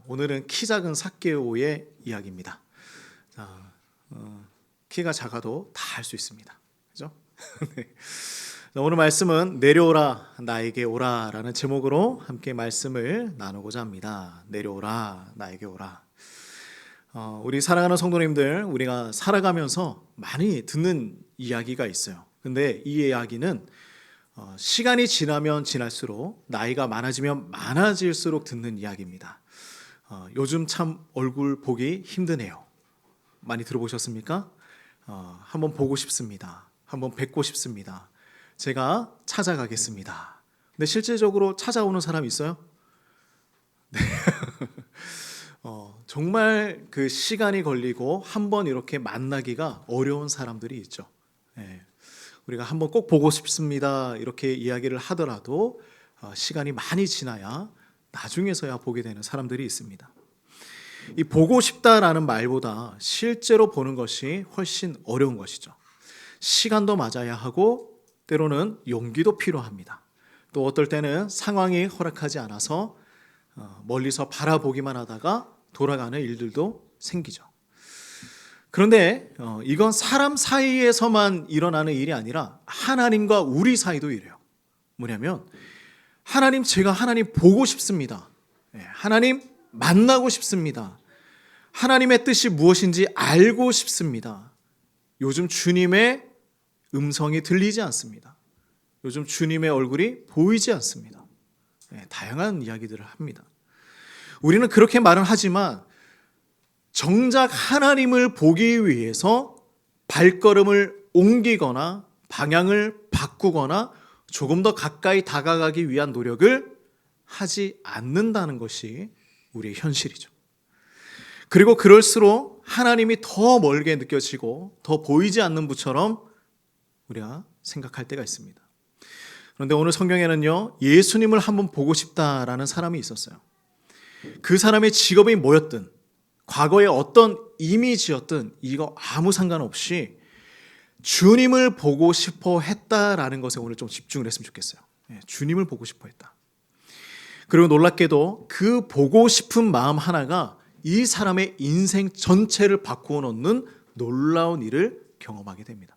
오늘은 키 작은 삭개오의 이야기입니다. 자, 키가 작아도 다 할 수 있습니다. 그죠? 네. 오늘 말씀은 내려오라 나에게 오라라는 제목으로 함께 말씀을 나누고자 합니다. 내려오라 나에게 오라. 우리 사랑하는 성도님들, 우리가 살아가면서 많이 듣는 이야기가 있어요. 근데 이 이야기는 시간이 지나면 지날수록, 나이가 많아지면 많아질수록 듣는 이야기입니다. 요즘 참 얼굴 보기 힘드네요. 많이 들어보셨습니까? 한번 보고 싶습니다. 한번 뵙고 싶습니다. 제가 찾아가겠습니다. 근데 실질적으로 찾아오는 사람 있어요? 네. 정말 그 시간이 걸리고 한번 이렇게 만나기가 어려운 사람들이 있죠. 네. 우리가 한번 꼭 보고 싶습니다. 이렇게 이야기를 하더라도 시간이 많이 지나야 나중에서야 보게 되는 사람들이 있습니다. 이 보고 싶다라는 말보다 실제로 보는 것이 훨씬 어려운 것이죠. 시간도 맞아야 하고 때로는 용기도 필요합니다. 또 어떨 때는 상황이 허락하지 않아서 멀리서 바라보기만 하다가 돌아가는 일들도 생기죠. 그런데 이건 사람 사이에서만 일어나는 일이 아니라 하나님과 우리 사이도 이래요. 뭐냐면 하나님, 제가 하나님 보고 싶습니다. 하나님 만나고 싶습니다. 하나님의 뜻이 무엇인지 알고 싶습니다. 요즘 주님의 음성이 들리지 않습니다. 요즘 주님의 얼굴이 보이지 않습니다. 다양한 이야기들을 합니다. 우리는 그렇게 말은 하지만 정작 하나님을 보기 위해서 발걸음을 옮기거나 방향을 바꾸거나 조금 더 가까이 다가가기 위한 노력을 하지 않는다는 것이 우리의 현실이죠. 그리고 그럴수록 하나님이 더 멀게 느껴지고 더 보이지 않는 분처럼 우리가 생각할 때가 있습니다. 그런데 오늘 성경에는요, 예수님을 한번 보고 싶다라는 사람이 있었어요. 그 사람의 직업이 뭐였든, 과거에 어떤 이미지였든 이거 아무 상관없이 주님을 보고 싶어 했다라는 것에 오늘 좀 집중을 했으면 좋겠어요. 주님을 보고 싶어 했다. 그리고 놀랍게도 그 보고 싶은 마음 하나가 이 사람의 인생 전체를 바꾸어 놓는 놀라운 일을 경험하게 됩니다.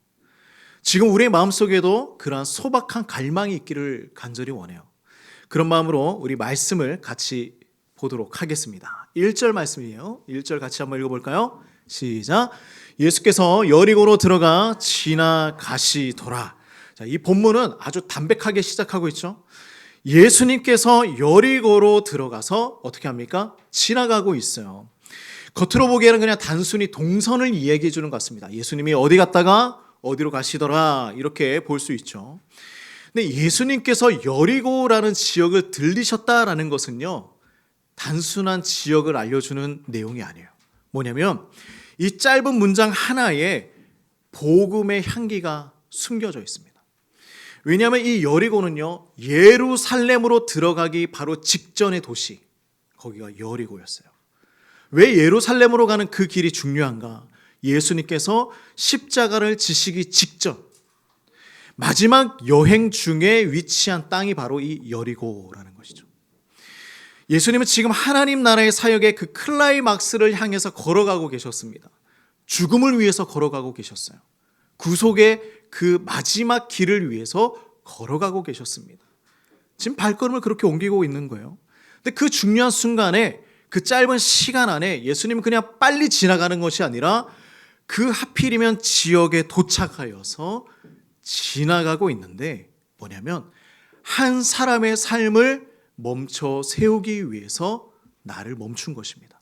지금 우리의 마음속에도 그러한 소박한 갈망이 있기를 간절히 원해요. 그런 마음으로 우리 말씀을 같이 보도록 하겠습니다. 1절 말씀이에요. 1절 같이 한번 읽어볼까요? 시작. 예수께서 여리고로 들어가 지나가시더라. 자, 이 본문은 아주 담백하게 시작하고 있죠. 예수님께서 여리고로 들어가서 어떻게 합니까? 지나가고 있어요. 겉으로 보기에는 그냥 단순히 동선을 이야기해 주는 것 같습니다. 예수님이 어디 갔다가 어디로 가시더라, 이렇게 볼 수 있죠. 근데 예수님께서 여리고라는 지역을 들리셨다라는 것은요, 단순한 지역을 알려주는 내용이 아니에요. 뭐냐면 이 짧은 문장 하나에 복음의 향기가 숨겨져 있습니다. 왜냐하면 이 여리고는요, 예루살렘으로 들어가기 바로 직전의 도시, 거기가 여리고였어요. 왜 예루살렘으로 가는 그 길이 중요한가? 예수님께서 십자가를 지시기 직전 마지막 여행 중에 위치한 땅이 바로 이 여리고라는 것이죠. 예수님은 지금 하나님 나라의 사역의 그 클라이막스를 향해서 걸어가고 계셨습니다. 죽음을 위해서 걸어가고 계셨어요. 구속의 그 마지막 길을 위해서 걸어가고 계셨습니다. 지금 발걸음을 그렇게 옮기고 있는 거예요. 근데 그 중요한 순간에, 그 짧은 시간 안에 예수님은 그냥 빨리 지나가는 것이 아니라 그 하필이면 지역에 도착하여서 지나가고 있는데, 뭐냐면 한 사람의 삶을 멈춰 세우기 위해서 나를 멈춘 것입니다.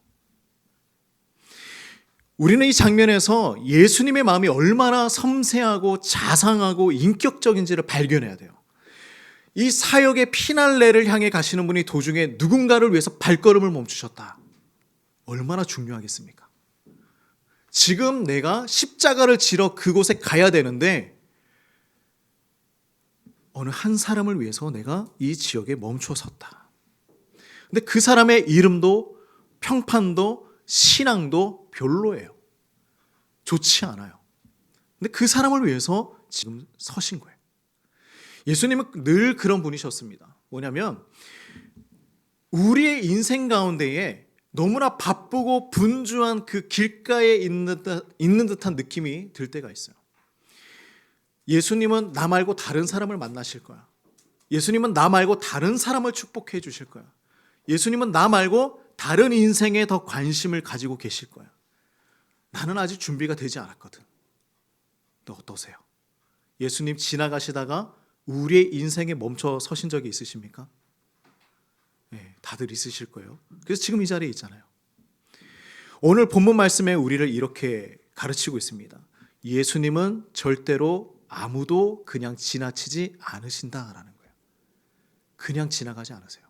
우리는 이 장면에서 예수님의 마음이 얼마나 섬세하고 자상하고 인격적인지를 발견해야 돼요. 이 사역의 피날레를 향해 가시는 분이 도중에 누군가를 위해서 발걸음을 멈추셨다. 얼마나 중요하겠습니까? 지금 내가 십자가를 지러 그곳에 가야 되는데 어느 한 사람을 위해서 내가 이 지역에 멈춰 섰다. 근데 그 사람의 이름도 평판도 신앙도 별로예요. 좋지 않아요. 근데 그 사람을 위해서 지금 서신 거예요. 예수님은 늘 그런 분이셨습니다. 뭐냐면 우리의 인생 가운데에 너무나 바쁘고 분주한 그 길가에 있는 듯한 느낌이 들 때가 있어요. 예수님은 나 말고 다른 사람을 만나실 거야. 예수님은 나 말고 다른 사람을 축복해 주실 거야. 예수님은 나 말고 다른 인생에 더 관심을 가지고 계실 거야. 나는 아직 준비가 되지 않았거든. 너 어떠세요? 예수님 지나가시다가 우리의 인생에 멈춰 서신 적이 있으십니까? 네, 다들 있으실 거예요. 그래서 지금 이 자리에 있잖아요. 오늘 본문 말씀에 우리를 이렇게 가르치고 있습니다. 예수님은 절대로 아무도 그냥 지나치지 않으신다라는 거예요. 그냥 지나가지 않으세요.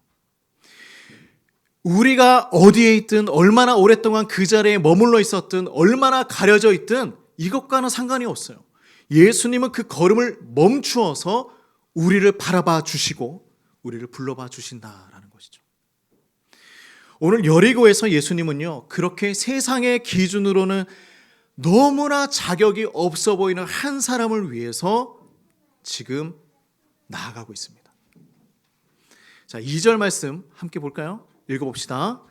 우리가 어디에 있든 얼마나 오랫동안 그 자리에 머물러 있었든 얼마나 가려져 있든 이것과는 상관이 없어요. 예수님은 그 걸음을 멈추어서 우리를 바라봐 주시고 우리를 불러봐 주신다라는 것이죠. 오늘 여리고에서 예수님은요, 그렇게 세상의 기준으로는 너무나 자격이 없어 보이는 한 사람을 위해서 지금 나아가고 있습니다. 자, 2절 말씀 함께 볼까요? 읽어봅시다.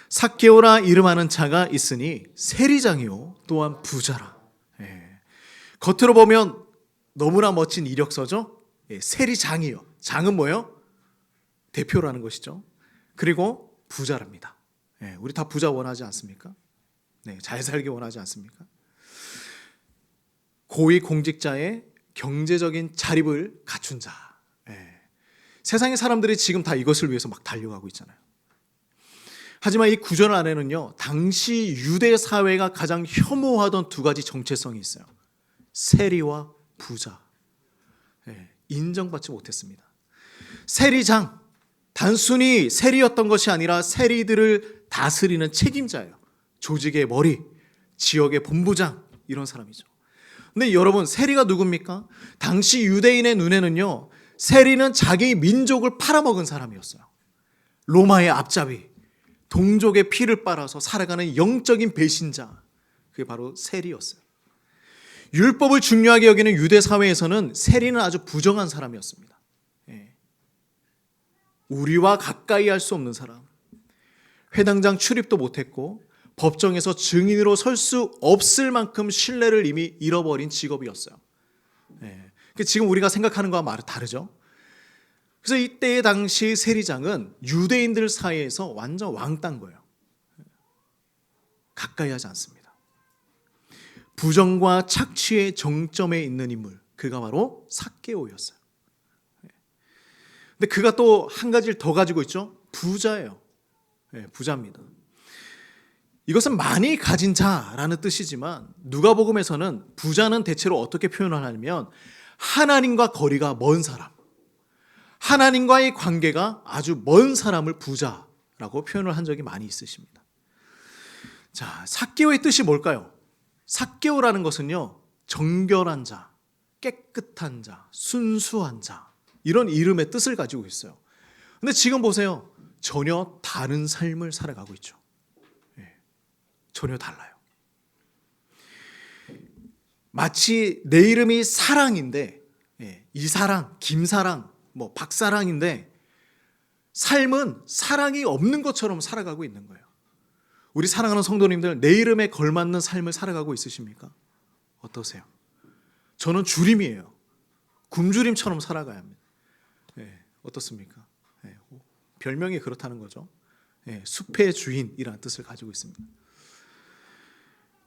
삭개오라 이름하는 자가 있으니 세리장이요 또한 부자라. 겉으로 보면 너무나 멋진 이력서죠. 세리장이요. 장은 뭐예요? 대표라는 것이죠. 그리고 부자랍니다. 우리 다 부자 원하지 않습니까? 잘 살기 원하지 않습니까? 고위공직자의 경제적인 자립을 갖춘 자. 세상의 사람들이 지금 다 이것을 위해서 막 달려가고 있잖아요. 하지만 이 구절 안에는요, 당시 유대 사회가 가장 혐오하던 두 가지 정체성이 있어요. 세리와 부자. 인정받지 못했습니다. 세리장, 단순히 세리였던 것이 아니라 세리들을 다스리는 책임자예요. 조직의 머리, 지역의 본부장, 이런 사람이죠. 근데 여러분, 세리가 누굽니까? 당시 유대인의 눈에는요, 세리는 자기 민족을 팔아먹은 사람이었어요. 로마의 앞잡이, 동족의 피를 빨아서 살아가는 영적인 배신자, 그게 바로 세리였어요. 율법을 중요하게 여기는 유대 사회에서는 세리는 아주 부정한 사람이었습니다. 우리와 가까이 할 수 없는 사람, 회당장 출입도 못했고 법정에서 증인으로 설 수 없을 만큼 신뢰를 이미 잃어버린 직업이었어요. 지금 우리가 생각하는 거와 말이 다르죠. 그래서 이때의 당시 세리장은 유대인들 사이에서 완전 왕따인 거예요. 가까이 하지 않습니다. 부정과 착취의 정점에 있는 인물, 그가 바로 삭개오였어요. 근데 그가 또 한 가지를 더 가지고 있죠. 부자예요. 부자입니다. 이것은 많이 가진 자라는 뜻이지만 누가복음에서는 부자는 대체로 어떻게 표현을 하냐면 하나님과 거리가 먼 사람, 하나님과의 관계가 아주 먼 사람을 부자라고 표현을 한 적이 많이 있으십니다. 자, 삭개오의 뜻이 뭘까요? 삭개오라는 것은요, 정결한 자, 깨끗한 자, 순수한 자, 이런 이름의 뜻을 가지고 있어요. 근데 지금 보세요. 전혀 다른 삶을 살아가고 있죠. 전혀 달라요. 마치 내 이름이 사랑인데, 이사랑, 김사랑, 박사랑인데 삶은 사랑이 없는 것처럼 살아가고 있는 거예요. 우리 사랑하는 성도님들, 내 이름에 걸맞는 삶을 살아가고 있으십니까? 어떠세요? 저는 주림이에요. 굶주림처럼 살아가야 합니다. 어떻습니까? 별명이 그렇다는 거죠. 숲의 주인이라는 뜻을 가지고 있습니다.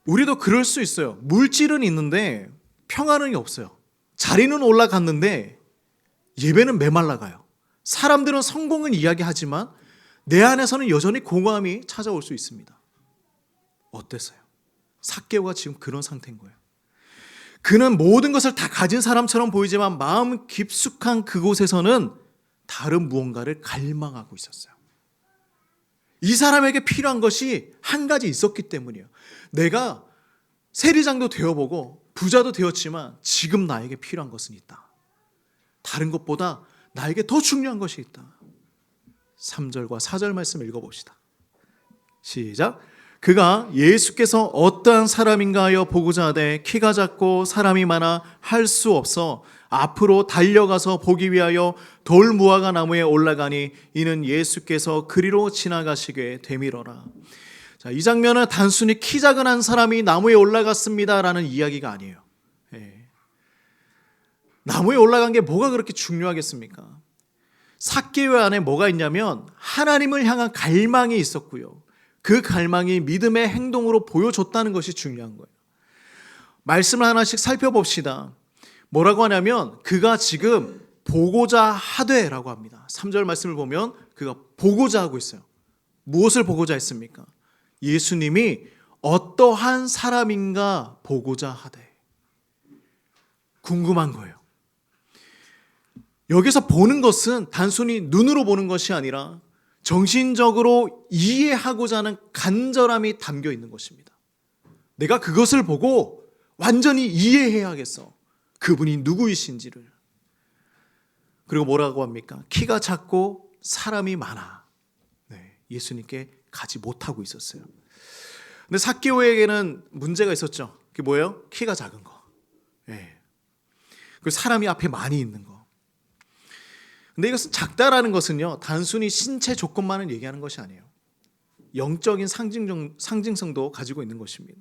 우리도 그럴 수 있어요. 물질은 있는데 평안은 없어요. 자리는 올라갔는데 예배는 메말라가요. 사람들은 성공은 이야기하지만 내 안에서는 여전히 공허함이 찾아올 수 있습니다. 어땠어요? 삭개오가 지금 그런 상태인 거예요. 그는 모든 것을 다 가진 사람처럼 보이지만 마음 깊숙한 그곳에서는 다른 무언가를 갈망하고 있었어요. 이 사람에게 필요한 것이 한 가지 있었기 때문이에요. 내가 세리장도 되어보고 부자도 되었지만 지금 나에게 필요한 것은 있다. 다른 것보다 나에게 더 중요한 것이 있다. 3절과 4절 말씀 읽어봅시다. 시작. 그가 예수께서 어떠한 사람인가 하여 보고자 하되 키가 작고 사람이 많아 할 수 없어 앞으로 달려가서 보기 위하여 돌무화과 나무에 올라가니 이는 예수께서 그리로 지나가시게 되밀어라. 자, 이 장면은 단순히 키 작은 한 사람이 나무에 올라갔습니다라는 이야기가 아니에요. 나무에 올라간 게 뭐가 그렇게 중요하겠습니까? 삭개오 안에 뭐가 있냐면 하나님을 향한 갈망이 있었고요. 그 갈망이 믿음의 행동으로 보여줬다는 것이 중요한 거예요. 말씀을 하나씩 살펴봅시다. 뭐라고 하냐면 그가 지금 보고자 하되라고 합니다. 3절 말씀을 보면 그가 보고자 하고 있어요. 무엇을 보고자 했습니까? 예수님이 어떠한 사람인가 보고자 하되. 궁금한 거예요. 여기서 보는 것은 단순히 눈으로 보는 것이 아니라 정신적으로 이해하고자 하는 간절함이 담겨 있는 것입니다. 내가 그것을 보고 완전히 이해해야겠어. 그분이 누구이신지를. 그리고 뭐라고 합니까? 키가 작고 사람이 많아. 예수님께 가지 못하고 있었어요. 근데 삭개오에게는 문제가 있었죠. 그게 뭐예요? 키가 작은 거. 그 사람이 앞에 많이 있는 거. 근데 이것은 작다라는 것은요, 단순히 신체 조건만을 얘기하는 것이 아니에요. 영적인 상징성도 가지고 있는 것입니다.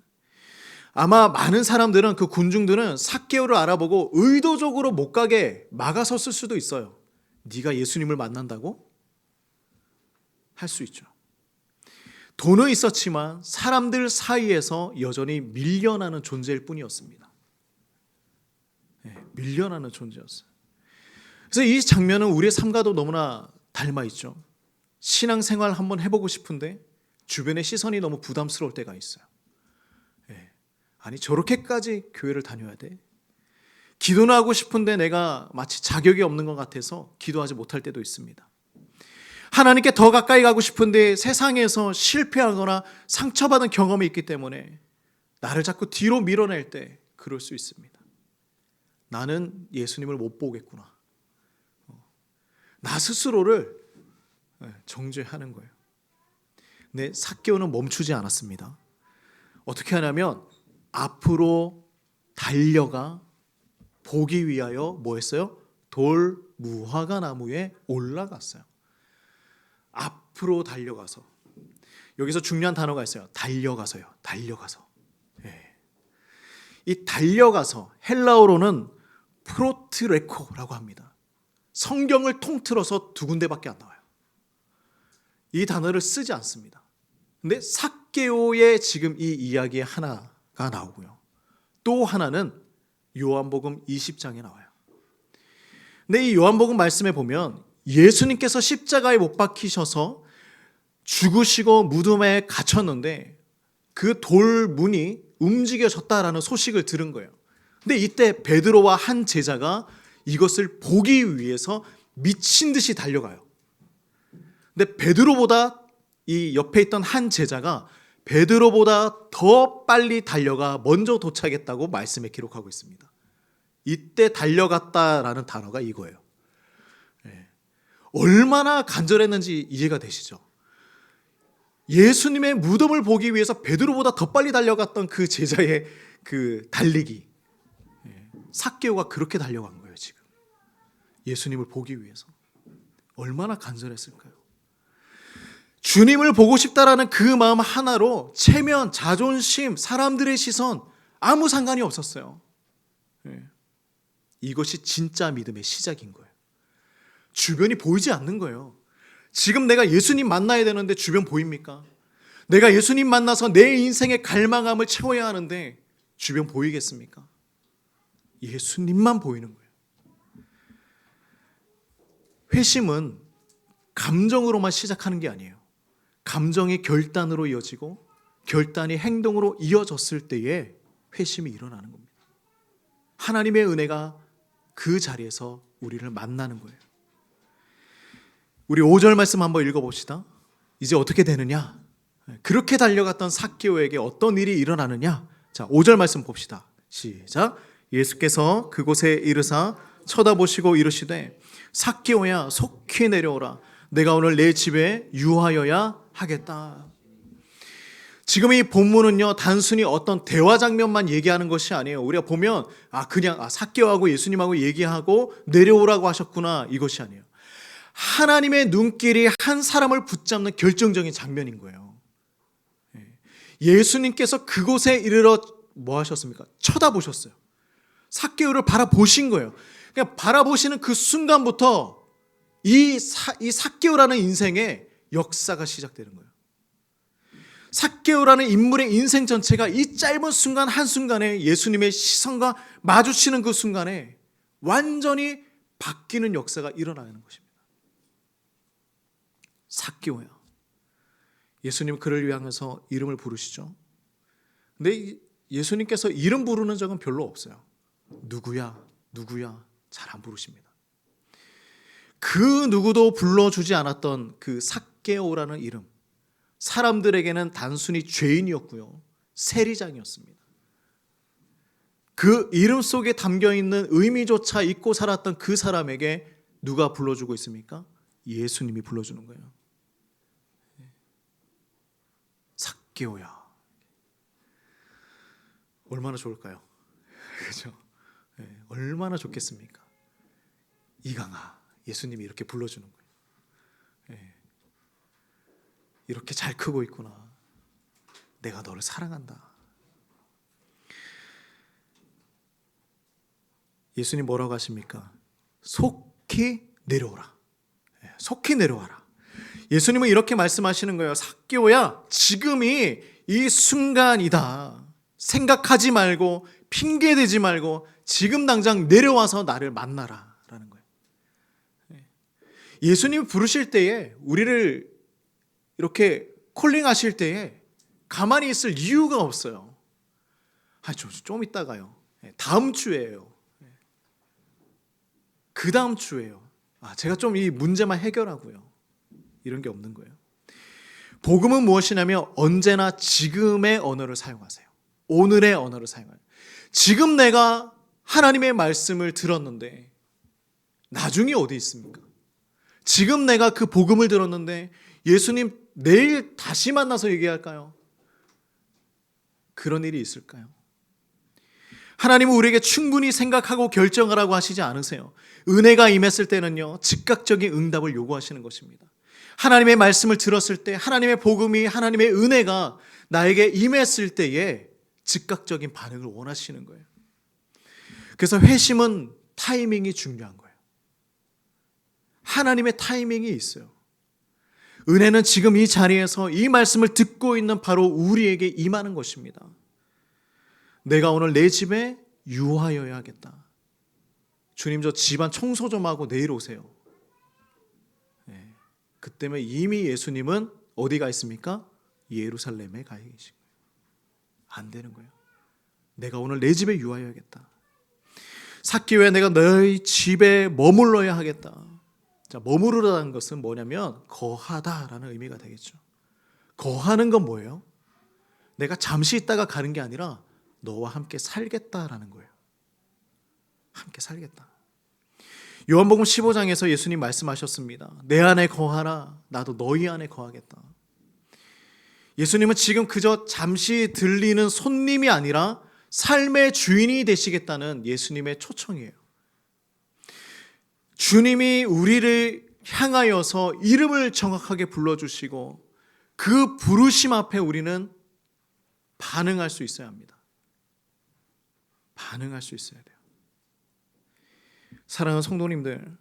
아마 많은 사람들은, 그 군중들은 삭개오를 알아보고 의도적으로 못 가게 막아섰을 수도 있어요. 네가 예수님을 만난다고? 할 수 있죠. 돈은 있었지만 사람들 사이에서 여전히 밀려나는 존재일 뿐이었습니다. 밀려나는 존재였어요. 그래서 이 장면은 우리의 삶과도 너무나 닮아 있죠. 신앙생활 한번 해보고 싶은데 주변의 시선이 너무 부담스러울 때가 있어요. 아니 저렇게까지 교회를 다녀야 돼? 기도는 하고 싶은데 내가 마치 자격이 없는 것 같아서 기도하지 못할 때도 있습니다. 하나님께 더 가까이 가고 싶은데 세상에서 실패하거나 상처받은 경험이 있기 때문에 나를 자꾸 뒤로 밀어낼 때 그럴 수 있습니다. 나는 예수님을 못 보겠구나. 나 스스로를 정죄하는 거예요. 근데 삭개오는 멈추지 않았습니다. 어떻게 하냐면 앞으로 달려가 보기 위하여 뭐 했어요? 돌 무화과 나무에 올라갔어요. 앞으로 달려가서. 여기서 중요한 단어가 있어요. 달려가서요. 달려가서. 이 달려가서 헬라어로는 프로트레코라고 합니다. 성경을 통틀어서 두 군데밖에 안 나와요. 이 단어를 쓰지 않습니다. 근데 삭개오의 지금 이 이야기의 하나가 나오고요. 또 하나는 요한복음 20장에 나와요. 근데 이 요한복음 말씀에 보면 예수님께서 십자가에 못 박히셔서 죽으시고 무덤에 갇혔는데 그 돌문이 움직여졌다라는 소식을 들은 거예요. 근데 이때 베드로와 한 제자가 이것을 보기 위해서 미친 듯이 달려가요. 근데 베드로보다 이 옆에 있던 한 제자가 베드로보다 더 빨리 달려가 먼저 도착했다고 말씀에 기록하고 있습니다. 이때 달려갔다라는 단어가 이거예요. 얼마나 간절했는지 이해가 되시죠? 예수님의 무덤을 보기 위해서 베드로보다 더 빨리 달려갔던 그 제자의 그 달리기. 삭개오가 그렇게 달려간 거예요, 지금. 예수님을 보기 위해서. 얼마나 간절했을까요? 주님을 보고 싶다라는 그 마음 하나로 체면, 자존심, 사람들의 시선 아무 상관이 없었어요. 이것이 진짜 믿음의 시작인 거예요. 주변이 보이지 않는 거예요. 지금 내가 예수님 만나야 되는데 주변 보입니까? 내가 예수님 만나서 내 인생의 갈망함을 채워야 하는데 주변 보이겠습니까? 예수님만 보이는 거예요. 회심은 감정으로만 시작하는 게 아니에요. 감정이 결단으로 이어지고 결단이 행동으로 이어졌을 때에 회심이 일어나는 겁니다. 하나님의 은혜가 그 자리에서 우리를 만나는 거예요. 우리 5절 말씀 한번 읽어봅시다. 이제 어떻게 되느냐? 그렇게 달려갔던 삭개오에게 어떤 일이 일어나느냐? 자, 5절 말씀 봅시다. 시작. 예수께서 그곳에 이르사 쳐다보시고 이르시되 삭개오야 속히 내려오라. 내가 오늘 내 집에 유하여야 하겠다. 지금 이 본문은요, 단순히 어떤 대화 장면만 얘기하는 것이 아니에요. 우리가 보면 그냥 삭개오하고 예수님하고 얘기하고 내려오라고 하셨구나, 이것이 아니에요. 하나님의 눈길이 한 사람을 붙잡는 결정적인 장면인 거예요. 예수님께서 그곳에 이르러 뭐 하셨습니까? 쳐다보셨어요. 삭개오를 바라보신 거예요. 그냥 바라보시는 그 순간부터 이 삭개오라는 인생의 역사가 시작되는 거예요. 삭개오라는 인물의 인생 전체가 이 짧은 순간 한순간에 예수님의 시선과 마주치는 그 순간에 완전히 바뀌는 역사가 일어나는 것입니다. 삭개오야. 예수님 그를 위하여서 이름을 부르시죠. 근데 예수님께서 이름 부르는 적은 별로 없어요. 누구야 잘 안 부르십니다. 그 누구도 불러주지 않았던 그 삭개오라는 이름, 사람들에게는 단순히 죄인이었고요, 세리장이었습니다. 그 이름 속에 담겨있는 의미조차 잊고 살았던 그 사람에게 누가 불러주고 있습니까? 예수님이 불러주는 거예요. 삭개오야. 얼마나 좋을까요? 그렇죠? 얼마나 좋겠습니까? 이강아, 예수님이 이렇게 불러주는 거예요. 이렇게 잘 크고 있구나. 내가 너를 사랑한다. 예수님 뭐라고 하십니까? 속히 내려오라. 속히 내려와라. 예수님은 이렇게 말씀하시는 거예요. 삭개오야, 지금이 이 순간이다. 생각하지 말고 핑계대지 말고 지금 당장 내려와서 나를 만나라 라는 거예요. 예수님이 부르실 때에, 우리를 이렇게 콜링하실 때에 가만히 있을 이유가 없어요. 좀 이따가요. 다음 주에요. 그 다음 주에요. 제가 좀 이 문제만 해결하고요. 이런 게 없는 거예요. 복음은 무엇이냐면 언제나 지금의 언어를 사용하세요. 오늘의 언어를 사용해요. 지금 내가 하나님의 말씀을 들었는데 나중이 어디 있습니까? 지금 내가 그 복음을 들었는데 예수님 내일 다시 만나서 얘기할까요? 그런 일이 있을까요? 하나님은 우리에게 충분히 생각하고 결정하라고 하시지 않으세요. 은혜가 임했을 때는요, 즉각적인 응답을 요구하시는 것입니다. 하나님의 말씀을 들었을 때, 하나님의 복음이, 하나님의 은혜가 나에게 임했을 때에 즉각적인 반응을 원하시는 거예요. 그래서 회심은 타이밍이 중요한 거예요. 하나님의 타이밍이 있어요. 은혜는 지금 이 자리에서 이 말씀을 듣고 있는 바로 우리에게 임하는 것입니다. 내가 오늘 내 집에 유하여야겠다. 주님, 저 집안 청소 좀 하고 내일 오세요. 그때면 이미 예수님은 어디가 있습니까? 예루살렘에 가 계신 거예요. 안 되는 거예요. 내가 오늘 내 집에 유하여야겠다. 삭개오야, 내가 너희 집에 머물러야 하겠다. 자, 머무르라는 것은 뭐냐면 거하다라는 의미가 되겠죠. 거하는 건 뭐예요? 내가 잠시 있다가 가는 게 아니라 너와 함께 살겠다라는 거예요. 함께 살겠다. 요한복음 15장에서 예수님 말씀하셨습니다. 내 안에 거하라, 나도 너희 안에 거하겠다. 예수님은 지금 그저 잠시 들리는 손님이 아니라 삶의 주인이 되시겠다는 예수님의 초청이에요. 주님이 우리를 향하여서 이름을 정확하게 불러주시고 그 부르심 앞에 우리는 반응할 수 있어야 합니다. 반응할 수 있어야 돼요. 사랑하는 성도님들,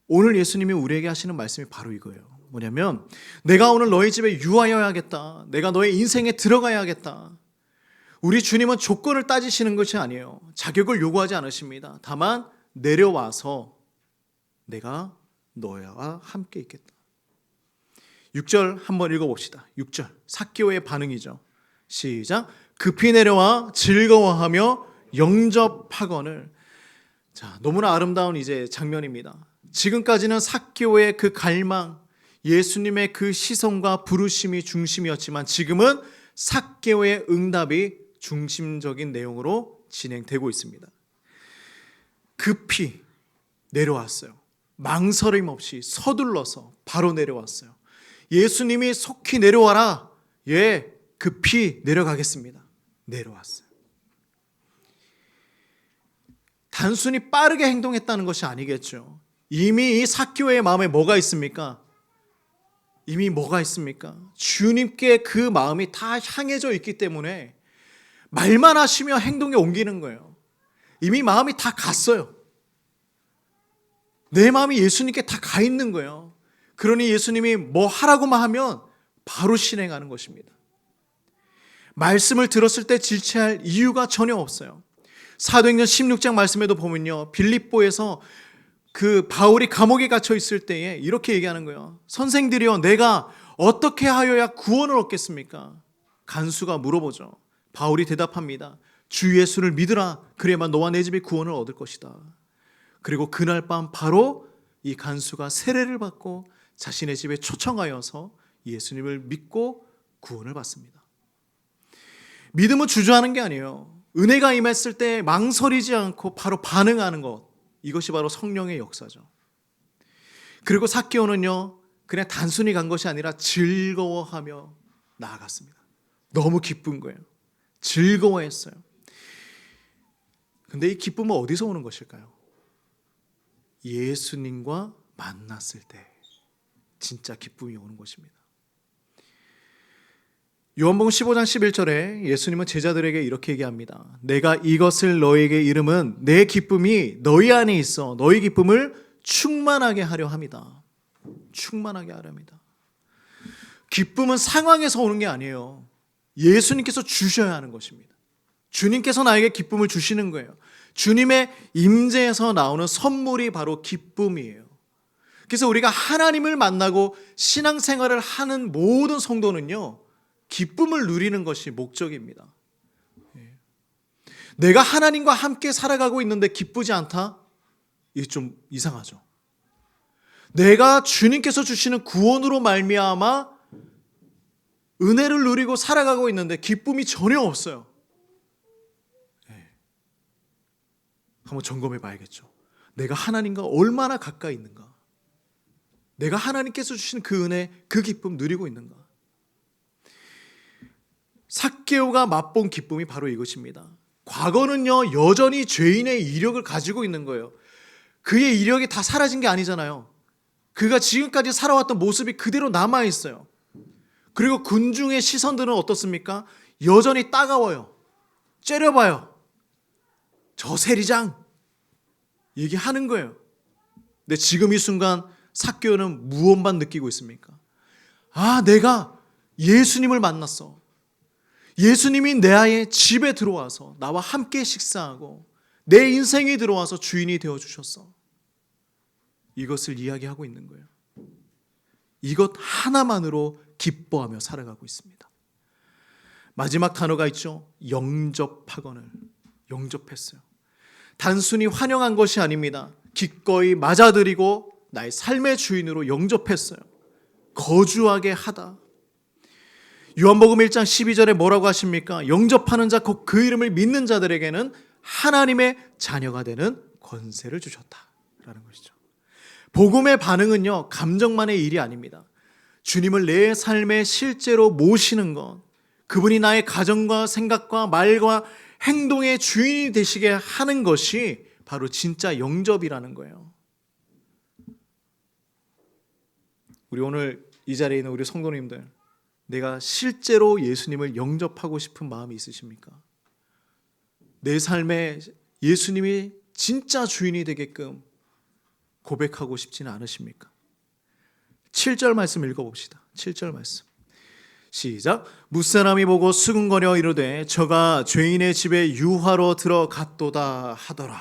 오늘 예수님이 우리에게 하시는 말씀이 바로 이거예요. 뭐냐면 내가 오늘 너희 집에 유하여야겠다. 내가 너의 인생에 들어가야겠다. 우리 주님은 조건을 따지시는 것이 아니에요. 자격을 요구하지 않으십니다. 다만 내려와서 내가 너와 함께 있겠다. 6절 한번 읽어봅시다. 6절 삭개오의 반응이죠. 시작. 급히 내려와 즐거워하며 영접하거늘. 자, 너무나 아름다운 이제 장면입니다. 지금까지는 삭개오의 그 갈망, 예수님의 그 시선과 부르심이 중심이었지만 지금은 삭개오의 응답이 중심적인 내용으로 진행되고 있습니다. 급히 내려왔어요. 망설임 없이 서둘러서 바로 내려왔어요. 예수님이 속히 내려와라. 급히 내려가겠습니다. 내려왔어요. 단순히 빠르게 행동했다는 것이 아니겠죠. 이미 이 삭개오의 마음에 뭐가 있습니까? 이미 뭐가 있습니까? 주님께 그 마음이 다 향해져 있기 때문에 말만 하시며 행동에 옮기는 거예요. 이미 마음이 다 갔어요. 내 마음이 예수님께 다 가 있는 거예요. 그러니 예수님이 뭐 하라고만 하면 바로 실행하는 것입니다. 말씀을 들었을 때 질체할 이유가 전혀 없어요. 사도행전 16장 말씀에도 보면요, 빌립보에서 그 바울이 감옥에 갇혀 있을 때에 이렇게 얘기하는 거예요. 선생들이여, 내가 어떻게 하여야 구원을 얻겠습니까? 간수가 물어보죠. 바울이 대답합니다. 주 예수를 믿으라. 그래야만 너와 내 집이 구원을 얻을 것이다. 그리고 그날 밤 바로 이 간수가 세례를 받고 자신의 집에 초청하여서 예수님을 믿고 구원을 받습니다. 믿음은 주저하는 게 아니에요. 은혜가 임했을 때 망설이지 않고 바로 반응하는 것, 이것이 바로 성령의 역사죠. 그리고 삭개오는요, 그냥 단순히 간 것이 아니라 즐거워하며 나아갔습니다. 너무 기쁜 거예요. 즐거워했어요. 근데 이 기쁨은 어디서 오는 것일까요? 예수님과 만났을 때 진짜 기쁨이 오는 것입니다. 요한복음 15장 11절에 예수님은 제자들에게 이렇게 얘기합니다. 내가 이것을 너에게 이름은 내 기쁨이 너희 안에 있어 너희 기쁨을 충만하게 하려 함이다. 충만하게 하려 합니다. 기쁨은 상황에서 오는 게 아니에요. 예수님께서 주셔야 하는 것입니다. 주님께서 나에게 기쁨을 주시는 거예요. 주님의 임재에서 나오는 선물이 바로 기쁨이에요. 그래서 우리가 하나님을 만나고 신앙생활을 하는 모든 성도는요, 기쁨을 누리는 것이 목적입니다. 내가 하나님과 함께 살아가고 있는데 기쁘지 않다? 이게 좀 이상하죠. 내가 주님께서 주시는 구원으로 말미암아 은혜를 누리고 살아가고 있는데 기쁨이 전혀 없어요. 한번 점검해 봐야겠죠. 내가 하나님과 얼마나 가까이 있는가? 내가 하나님께서 주신 그 은혜, 그 기쁨 누리고 있는가? 삭개오가 맛본 기쁨이 바로 이것입니다. 과거는요, 여전히 죄인의 이력을 가지고 있는 거예요. 그의 이력이 다 사라진 게 아니잖아요. 그가 지금까지 살아왔던 모습이 그대로 남아있어요. 그리고 군중의 시선들은 어떻습니까? 여전히 따가워요. 째려봐요. 저 세리장 얘기하는 거예요. 근데 지금 이 순간 삭개오는 무엇만 느끼고 있습니까? 아, 내가 예수님을 만났어. 예수님이 내 아이의 집에 들어와서 나와 함께 식사하고 내 인생에 들어와서 주인이 되어주셨어. 이것을 이야기하고 있는 거예요. 이것 하나만으로 기뻐하며 살아가고 있습니다. 마지막 단어가 있죠. 영접하거늘. 영접했어요. 단순히 환영한 것이 아닙니다. 기꺼이 맞아들이고 나의 삶의 주인으로 영접했어요. 거주하게 하다. 요한복음 1장 12절에 뭐라고 하십니까? 영접하는 자, 곧 그 이름을 믿는 자들에게는 하나님의 자녀가 되는 권세를 주셨다라는 것이죠. 복음의 반응은요, 감정만의 일이 아닙니다. 주님을 내 삶에 실제로 모시는 것, 그분이 나의 가정과 생각과 말과 행동의 주인이 되시게 하는 것이 바로 진짜 영접이라는 거예요. 우리 오늘 이 자리에 있는 우리 성도님들, 내가 실제로 예수님을 영접하고 싶은 마음이 있으십니까? 내 삶에 예수님이 진짜 주인이 되게끔 고백하고 싶지는 않으십니까? 7절 말씀 읽어봅시다. 7절 말씀 시작. 무사람이 보고 수군거려 이르되 저가 죄인의 집에 유화로 들어갔도다 하더라.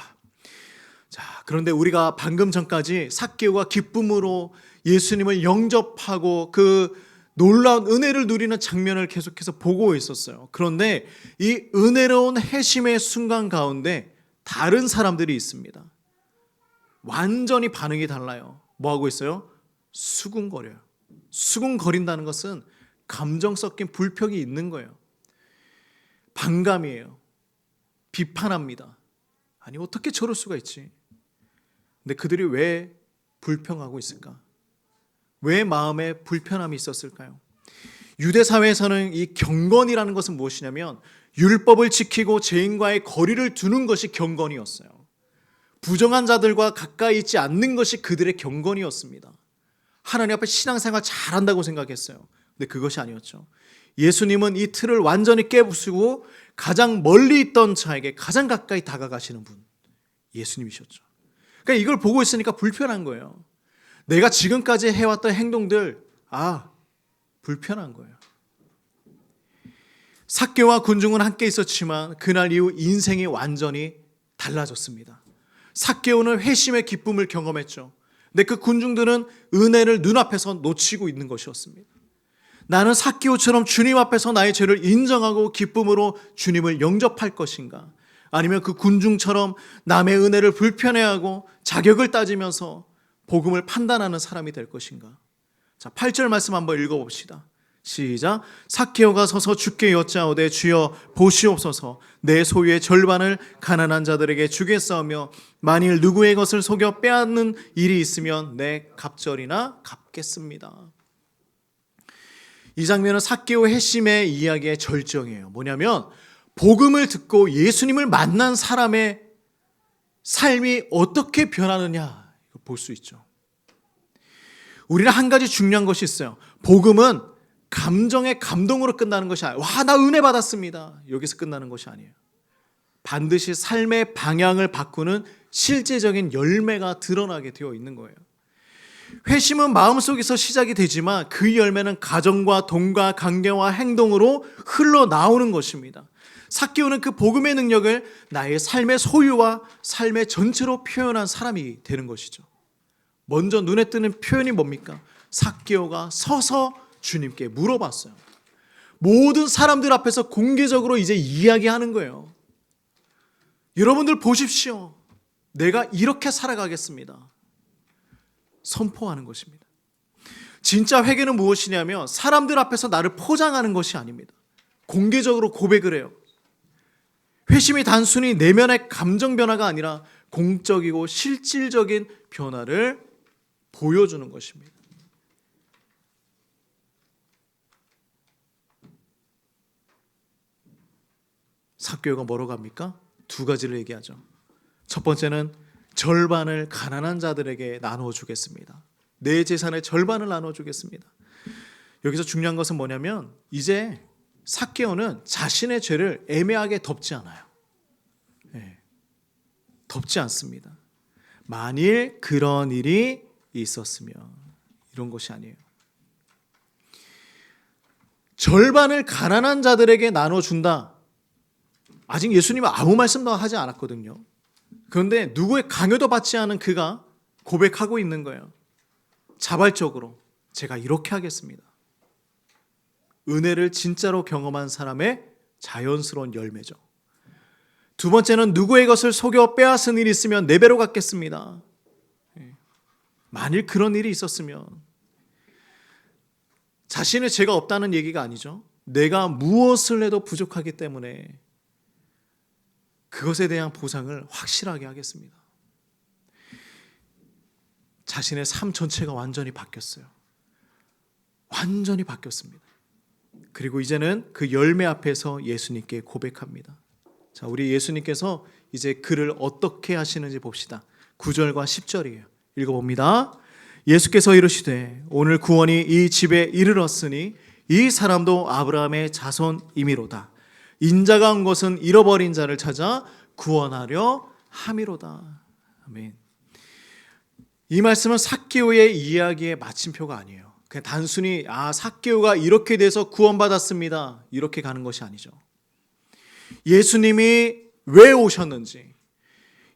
자, 그런데 우리가 방금 전까지 삭개오가 기쁨으로 예수님을 영접하고 그 놀라운 은혜를 누리는 장면을 계속해서 보고 있었어요. 그런데 이 은혜로운 회심의 순간 가운데 다른 사람들이 있습니다. 완전히 반응이 달라요. 뭐 하고 있어요? 수군거려요. 수군거린다는 것은 감정 섞인 불평이 있는 거예요. 반감이에요. 비판합니다. 아니, 어떻게 저럴 수가 있지? 근데 그들이 왜 불평하고 있을까? 왜 마음에 불편함이 있었을까요? 유대 사회에서는 이 경건이라는 것은 무엇이냐면 율법을 지키고 죄인과의 거리를 두는 것이 경건이었어요. 부정한 자들과 가까이 있지 않는 것이 그들의 경건이었습니다. 하나님 앞에 신앙생활 잘한다고 생각했어요. 근데 그것이 아니었죠. 예수님은 이 틀을 완전히 깨부수고 가장 멀리 있던 자에게 가장 가까이 다가가시는 분, 예수님이셨죠. 그러니까 이걸 보고 있으니까 불편한 거예요. 내가 지금까지 해왔던 행동들, 불편한 거예요. 삭개오와 군중은 함께 있었지만 그날 이후 인생이 완전히 달라졌습니다. 삭개오는 회심의 기쁨을 경험했죠. 근데 그 군중들은 은혜를 눈앞에서 놓치고 있는 것이었습니다. 나는 삭개오처럼 주님 앞에서 나의 죄를 인정하고 기쁨으로 주님을 영접할 것인가? 아니면 그 군중처럼 남의 은혜를 불편해하고 자격을 따지면서 복음을 판단하는 사람이 될 것인가? 자, 8절 말씀 한번 읽어봅시다. 시작. 삭개오가 서서 주께 여짜오되 주여 보시옵소서, 내 소유의 절반을 가난한 자들에게 주겠사오며 만일 누구의 것을 속여 빼앗는 일이 있으면 내 갑절이나 갚겠습니다. 이 장면은 삭개오 회심의 이야기의 절정이에요. 뭐냐면 복음을 듣고 예수님을 만난 사람의 삶이 어떻게 변하느냐 볼 수 있죠. 우리는 한 가지 중요한 것이 있어요. 복음은 감정의 감동으로 끝나는 것이 아니에요. 와, 나 은혜 받았습니다. 여기서 끝나는 것이 아니에요. 반드시 삶의 방향을 바꾸는 실제적인 열매가 드러나게 되어 있는 거예요. 회심은 마음속에서 시작이 되지만 그 열매는 가정과 돈과 관계와 행동으로 흘러나오는 것입니다. 삭개오는 그 복음의 능력을 나의 삶의 소유와 삶의 전체로 표현한 사람이 되는 것이죠. 먼저 눈에 띄는 표현이 뭡니까? 삭개오가 서서 주님께 물어봤어요. 모든 사람들 앞에서 공개적으로 이제 이야기하는 거예요. 여러분들 보십시오. 내가 이렇게 살아가겠습니다. 선포하는 것입니다. 진짜 회개는 무엇이냐면 사람들 앞에서 나를 포장하는 것이 아닙니다. 공개적으로 고백을 해요. 회심이 단순히 내면의 감정 변화가 아니라 공적이고 실질적인 변화를 보여주는 것입니다. 삭개오가 뭐로 갑니까? 두 가지를 얘기하죠. 첫 번째는 절반을 가난한 자들에게 나누어 주겠습니다. 내 재산의 절반을 나누어 주겠습니다. 여기서 중요한 것은 뭐냐면 이제 삭개오는 자신의 죄를 애매하게 덮지 않아요. 덮지 않습니다. 만일 그런 일이 있었으면, 이런 것이 아니에요. 절반을 가난한 자들에게 나눠준다. 아직 예수님은 아무 말씀도 하지 않았거든요. 그런데 누구의 강요도 받지 않은 그가 고백하고 있는 거예요. 자발적으로 제가 이렇게 하겠습니다. 은혜를 진짜로 경험한 사람의 자연스러운 열매죠. 두 번째는 누구의 것을 속여 빼앗은 일이 있으면 네 배로 갚겠습니다. 만일 그런 일이 있었으면, 자신의 죄가 없다는 얘기가 아니죠. 내가 무엇을 해도 부족하기 때문에 그것에 대한 보상을 확실하게 하겠습니다. 자신의 삶 전체가 완전히 바뀌었어요. 완전히 바뀌었습니다. 그리고 이제는 그 열매 앞에서 예수님께 고백합니다. 자, 우리 예수님께서 이제 그를 어떻게 하시는지 봅시다. 9절과 10절이에요. 읽어봅니다. 예수께서 이르시되 오늘 구원이 이 집에 이르렀으니 이 사람도 아브라함의 자손이미로다. 인자가 온 것은 잃어버린 자를 찾아 구원하려 함이로다. 아멘. 이 말씀은 삭개오의 이야기의 마침표가 아니에요. 그냥 단순히 삭개오가 이렇게 돼서 구원받았습니다, 이렇게 가는 것이 아니죠. 예수님이 왜 오셨는지,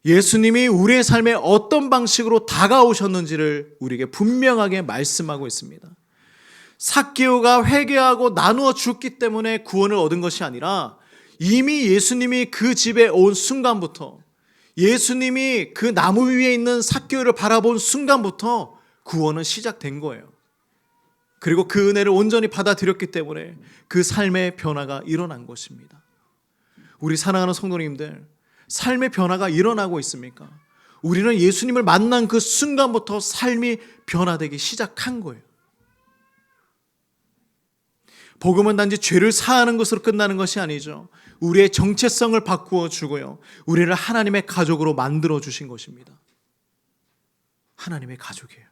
예수님이 우리의 삶에 어떤 방식으로 다가오셨는지를 우리에게 분명하게 말씀하고 있습니다. 삭개오가 회개하고 나누어 줬기 때문에 구원을 얻은 것이 아니라 이미 예수님이 그 집에 온 순간부터, 예수님이 그 나무 위에 있는 삭개오를 바라본 순간부터 구원은 시작된 거예요. 그리고 그 은혜를 온전히 받아들였기 때문에 그 삶의 변화가 일어난 것입니다. 우리 사랑하는 성도님들, 삶의 변화가 일어나고 있습니까? 우리는 예수님을 만난 그 순간부터 삶이 변화되기 시작한 거예요. 복음은 단지 죄를 사하는 것으로 끝나는 것이 아니죠. 우리의 정체성을 바꾸어 주고요, 우리를 하나님의 가족으로 만들어 주신 것입니다. 하나님의 가족이에요.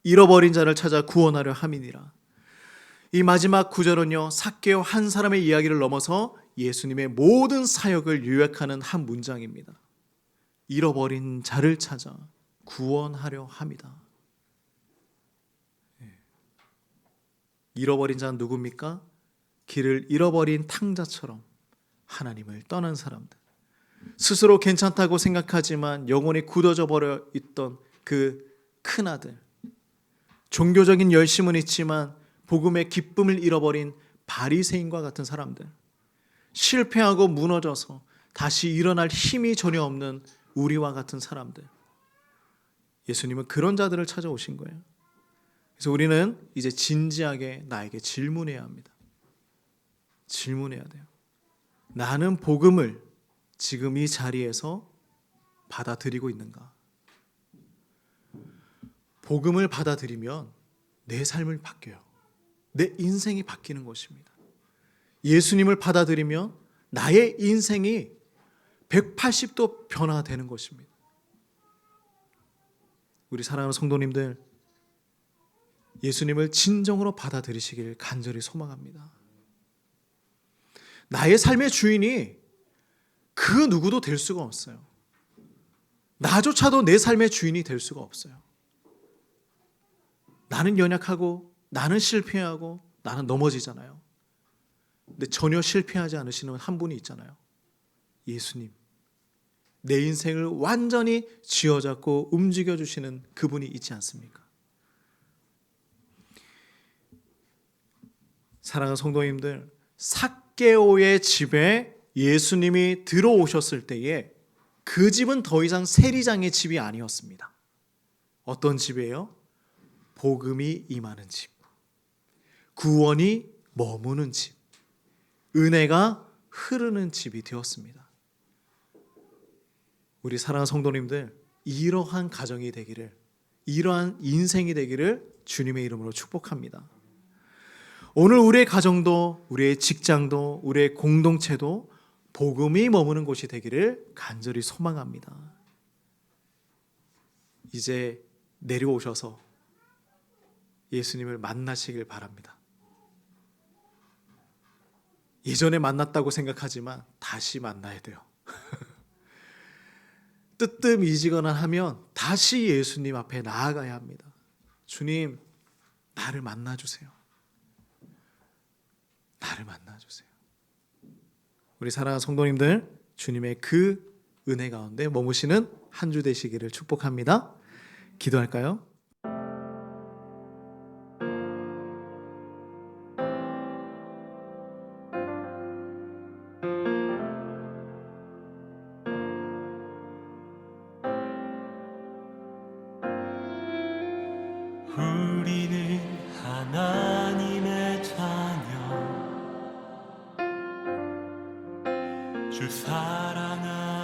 잃어버린 자를 찾아 구원하려 함이니라. 이 마지막 구절은요, 삭개오 한 사람의 이야기를 넘어서 예수님의 모든 사역을 요약하는 한 문장입니다. 잃어버린 자를 찾아 구원하려 함이다. 잃어버린 자는 누굽니까? 길을 잃어버린 탕자처럼 하나님을 떠난 사람들, 스스로 괜찮다고 생각하지만 영혼이 굳어져 버려 있던 그 큰아들, 종교적인 열심은 있지만 복음의 기쁨을 잃어버린 바리새인과 같은 사람들, 실패하고 무너져서 다시 일어날 힘이 전혀 없는 우리와 같은 사람들, 예수님은 그런 자들을 찾아오신 거예요. 그래서 우리는 이제 진지하게 나에게 질문해야 합니다. 질문해야 돼요. 나는 복음을 지금 이 자리에서 받아들이고 있는가? 복음을 받아들이면 내 삶을 바뀌어요. 내 인생이 바뀌는 것입니다. 예수님을 받아들이면 나의 인생이 180도 변화되는 것입니다. 우리 사랑하는 성도님들, 예수님을 진정으로 받아들이시길 간절히 소망합니다. 나의 삶의 주인이 그 누구도 될 수가 없어요. 나조차도 내 삶의 주인이 될 수가 없어요. 나는 연약하고, 나는 실패하고, 나는 넘어지잖아요. 근데 전혀 실패하지 않으시는 한 분이 있잖아요. 예수님. 내 인생을 완전히 쥐어잡고 움직여주시는 그분이 있지 않습니까? 사랑하는 성도님들, 삭개오의 집에 예수님이 들어오셨을 때에 그 집은 더 이상 세리장의 집이 아니었습니다. 어떤 집이에요? 복음이 임하는 집, 구원이 머무는 집, 은혜가 흐르는 집이 되었습니다. 우리 사랑하는 성도님들, 이러한 가정이 되기를, 이러한 인생이 되기를 주님의 이름으로 축복합니다. 오늘 우리의 가정도, 우리의 직장도, 우리의 공동체도 복음이 머무는 곳이 되기를 간절히 소망합니다. 이제 내려오셔서 예수님을 만나시길 바랍니다. 예전에 만났다고 생각하지만 다시 만나야 돼요. 뜨뜻미지거나 하면 다시 예수님 앞에 나아가야 합니다. 주님, 나를 만나주세요. 나를 만나주세요. 우리 사랑하는 성도님들, 주님의 그 은혜 가운데 머무시는 한 주 되시기를 축복합니다. 기도할까요? 우리는 하나님의 자녀, 주 사랑하는